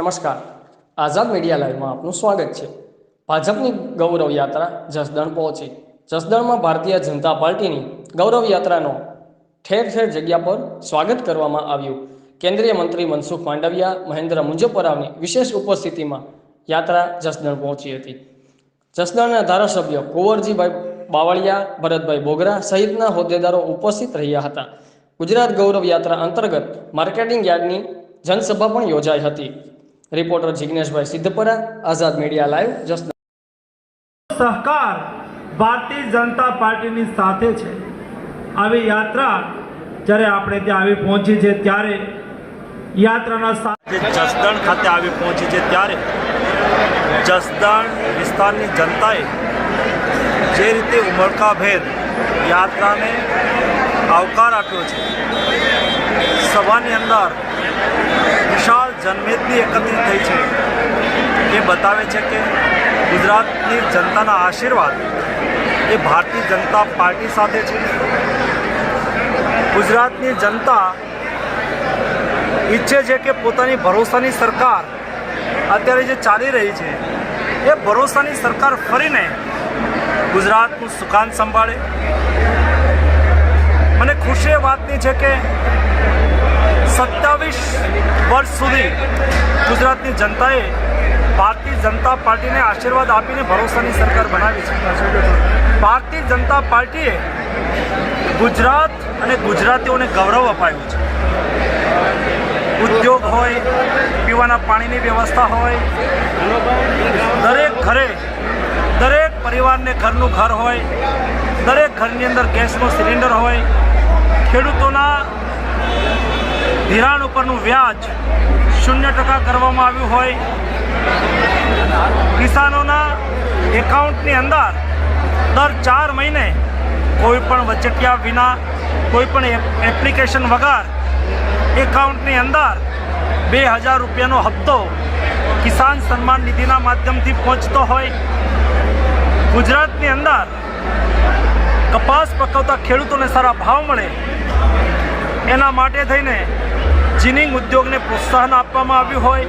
નમસ્કાર, આઝાદ મીડિયા લાઈવમાં આપનું સ્વાગત છે। ભાજપની ગૌરવ યાત્રા જસદણ પહોંચી। જસદણમાં ભારતીય જનતા પાર્ટીની ગૌરવ યાત્રાનો ઠેર ઠેર જગ્યા પર સ્વાગત કરવામાં આવ્યું। કેન્દ્રીય મંત્રી મનસુખ માંડવિયા, મહેન્દ્ર મુંજપરાવની વિશેષ ઉપસ્થિતિમાં યાત્રા જસદણ પહોંચી હતી। જસદણના ધારાસભ્ય કુંવરજીભાઈ બાવળિયા, ભરતભાઈ બોગરા સહિતના હોદ્દેદારો ઉપસ્થિત રહ્યા હતા। ગુજરાત ગૌરવ યાત્રા અંતર્ગત માર્કેટિંગ યાર્ડની જનસભા પણ યોજાઈ હતી। રિપોર્ટર જિગ્નેશભાઈ સિદ્ધપરા, આઝાદ મીડિયા લાઈવ, જસદણ। સહકાર ભારતીય જનતા પાર્ટીની સાથે છે। આવી યાત્રા જ્યારે આપણે ત્યાં આવી પહોંચી છે ત્યારે યાત્રાના સાથે જસદણ ખાતે આવી પહોંચી છે ત્યારે જસદણ વિસ્તારની જનતાએ જે રીતે ઉમળકાભેર યાત્રાને આવકાર આપ્યો છે, સભાની અંદર વિશાળ જનમેદની એકત્રિત થઈ છે, એ બતાવે છે કે ગુજરાતની જનતાના આશીર્વાદ એ ભારતીય જનતા પાર્ટી સાથે છે। ગુજરાતની જનતા ઈચ્છે છે કે પોતાની ભરોસાની સરકાર અત્યારે જે ચાલી રહી છે એ ભરોસાની સરકાર ફરીને ગુજરાતનું સુકાન સંભાળે। મને ખુશી એ વાતની છે કે 27 વર્ષ સુધી ગુજરાતની જનતાએ ભારતીય જનતા પાર્ટીને આશીર્વાદ આપીને ભરોસાની સરકાર બનાવી છે। ભારતીય જનતા પાર્ટીએ ગુજરાત અને ગુજરાતીઓને ગૌરવ અપાયું છે। ઉદ્યોગ હોય, પીવાના પાણીની વ્યવસ્થા હોય, દરેક ઘરે દરેક પરિવારને ઘરનું ઘર હોય, દરેક ઘરની અંદર ગેસનો સિલિન્ડર હોય, ખેડૂતોના ધિરાણ ઉપરનું વ્યાજ 0% કરવામાં આવ્યું હોય, કિસાનોના એકાઉન્ટની અંદર દર 4 મહિને કોઈ પણ વચેટિયા વિના, કોઈ પણ એપ્લિકેશન વગર એકાઉન્ટની અંદર 2000 રૂપિયાનો હપ્તો કિસાન સન્માન નિધિના માધ્યમથી પહોંચતો હોય, ગુજરાતની અંદર કપાસ પકવતા ખેડૂતોને સારા ભાવ મળે એના માટે થઈને જીનિંગ ઉદ્યોગને પ્રોત્સાહન આપવામાં આવ્યું હોય,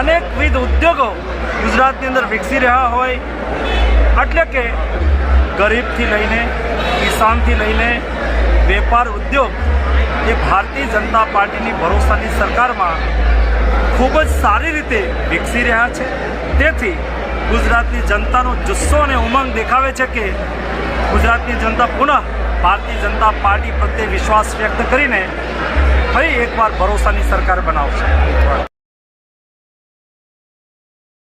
અનેકવિધ ઉદ્યોગો ગુજરાતની અંદર વિકસી રહ્યા હોય, એટલે કે ગરીબથી લઈને કિસાનથી લઈને વેપાર ઉદ્યોગ એ ભારતીય જનતા પાર્ટીની ભરોસાની સરકારમાં ખૂબ જ સારી રીતે વિકસી રહ્યા છે। તેથી ગુજરાતની જનતાનો જુસ્સો અને ઉમંગ દેખાવે છે કે ગુજરાતની જનતા પુનઃ ભારતીય જનતા પાર્ટી પ્રત્યે વિશ્વાસ વ્યક્ત કરીને ફરી એકવાર ભરોસાની સરકાર બનાવશે।